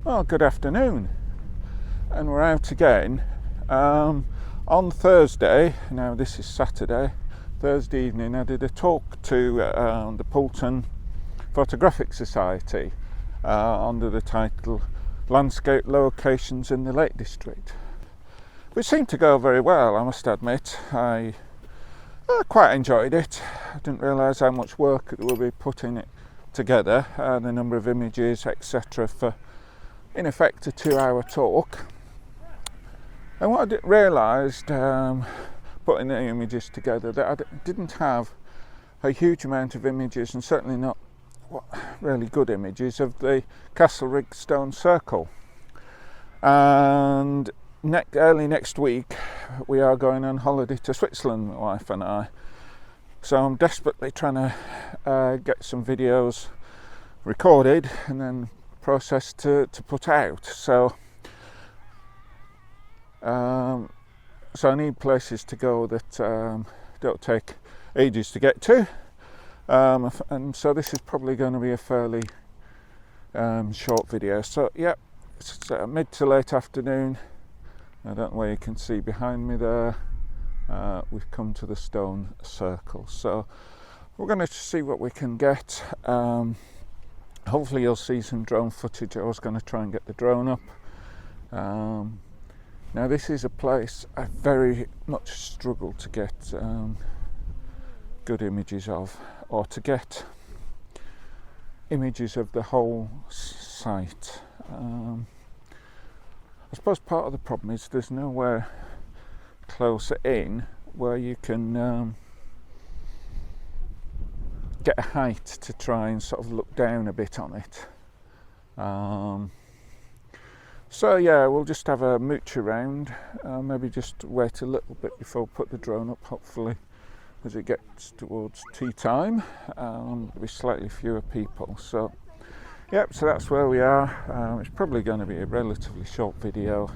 Well, good afternoon, and we're out again on Thursday. Now this is Saturday. Thursday evening I did a talk to the Poulton Photographic Society under the title Landscape Locations in the Lake District, which seemed to go very well, I must admit. I quite enjoyed it. I didn't realise how much work it would be putting it together, the number of images, etc., for in effect a 2-hour talk. And what I realised putting the images together, that I didn't have a huge amount of images, and certainly not really good images, of the Castlerigg Stone Circle. And early next week we are going on holiday to Switzerland, my wife and I. So I'm desperately trying to get some videos recorded and then processed to put out. So I need places to go that don't take ages to get to. And so this is probably going to be a fairly short video. So yeah, it's mid to late afternoon. I don't know where you can see behind me there. We've come to the Stone Circle, so we're going to see what we can get. Hopefully you'll see some drone footage. I was going to try and get the drone up. Now this is a place I very much struggle to get good images of, or to get images of the whole site. I suppose part of the problem is there's nowhere closer in where you can get a height to try and sort of look down a bit on it. So yeah, we'll just have a mooch around, maybe just wait a little bit before we put the drone up, hopefully as it gets towards tea time. There'll be slightly fewer people. So yep, so that's where we are. It's probably going to be a relatively short video.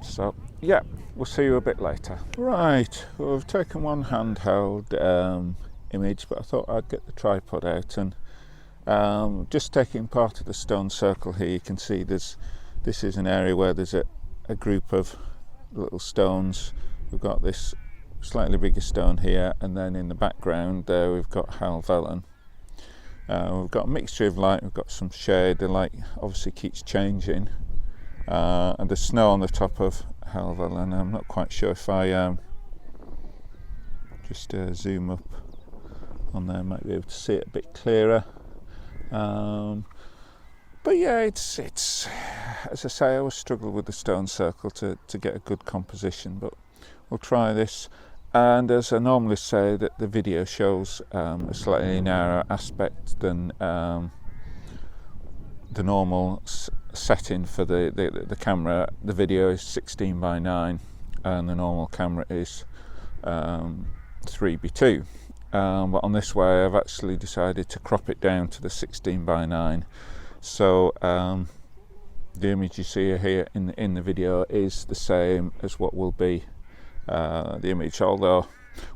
So yeah, we'll see you a bit later. Right, well, we've taken one handheld image, but I thought I'd get the tripod out and just taking part of the Stone Circle here. You can see this is an area where there's a group of little stones. We've got this slightly bigger stone here, and then in the background there we've got Helvellyn. We've got a mixture of light, we've got some shade. The light obviously keeps changing, and the snow on the top of Helvellyn. I'm not quite sure if I just zoom up on there, might be able to see it a bit clearer. But yeah, it's as I say, I always struggle with the Stone Circle to get a good composition, but we'll try this. And as I normally say, that the video shows a slightly narrower aspect than the normal setting for the camera. The video is 16:9 and the normal camera is 3:2. But on this way I've actually decided to crop it down to the 16:9. So the image you see here in the video is the same as what will be the image, although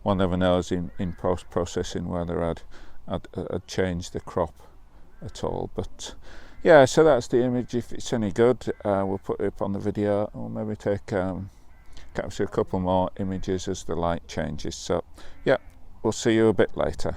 one never knows in post-processing whether I'd change the crop at all. But yeah, so that's the image. If it's any good, we'll put it up on the video, or maybe capture a couple more images as the light changes. So yeah, we'll see you a bit later.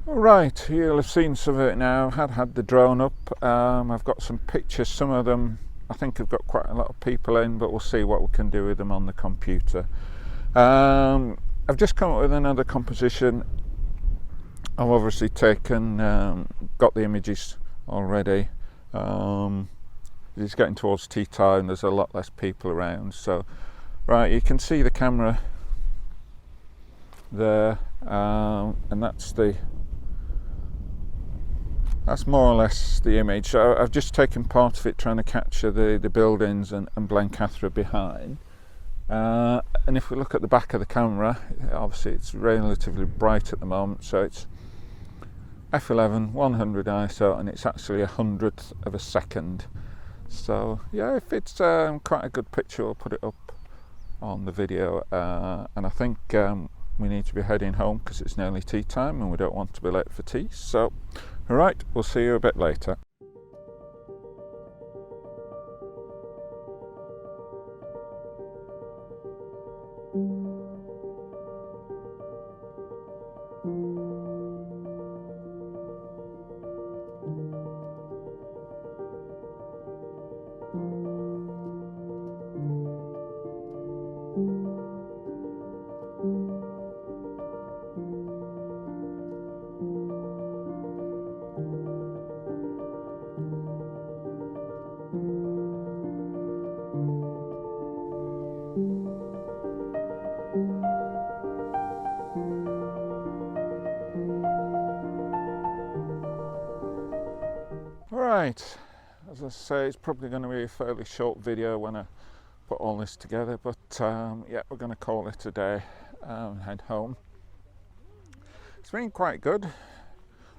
Right, you'll have seen some of it now. Had the drone up. I've got some pictures. Some of them I think have got quite a lot of people in, but we'll see what we can do with them on the computer. I've just come up with another composition. I've obviously taken, got the images already. It's getting towards tea time. There's a lot less people around. So, right, you can see the camera there, and that's more or less the image. So I've just taken part of it trying to capture the buildings and Blencathra behind. And if we look at the back of the camera, obviously it's relatively bright at the moment, so it's f11 100 ISO, and it's actually 100th of a second. So yeah, if it's quite a good picture, we'll put it up on the video. And I think we need to be heading home because it's nearly tea time and we don't want to be late for tea. So alright, we'll see you a bit later. Right, as I say, it's probably going to be a fairly short video when I put all this together, but yeah, we're going to call it a day and head home. It's been quite good,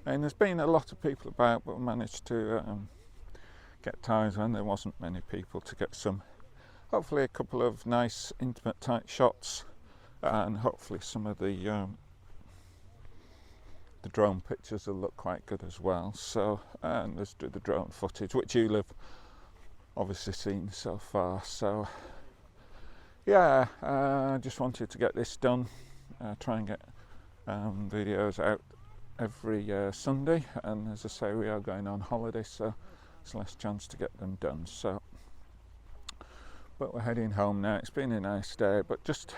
and there's been a lot of people about, but we managed to get times when there wasn't many people to get some, hopefully a couple of nice intimate tight shots, and hopefully some of the drone pictures will look quite good as well. So, and let's do the drone footage, which you'll have obviously seen so far. So yeah, I just wanted to get this done, try and get videos out every Sunday, and as I say, we are going on holiday, so there's less chance to get them done. So, but we're heading home now. It's been a nice day, but just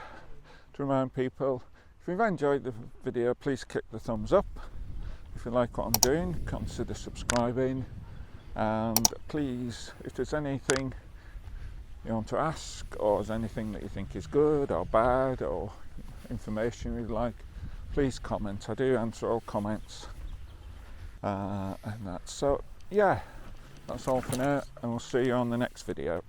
to remind people, if you've enjoyed the video, please click the thumbs up. If you like what I'm doing, consider subscribing, and please, if there's anything you want to ask, or there's anything that you think is good or bad, or information you'd like, please comment. I do answer all comments, and that. So yeah, that's all for now, and we'll see you on the next video.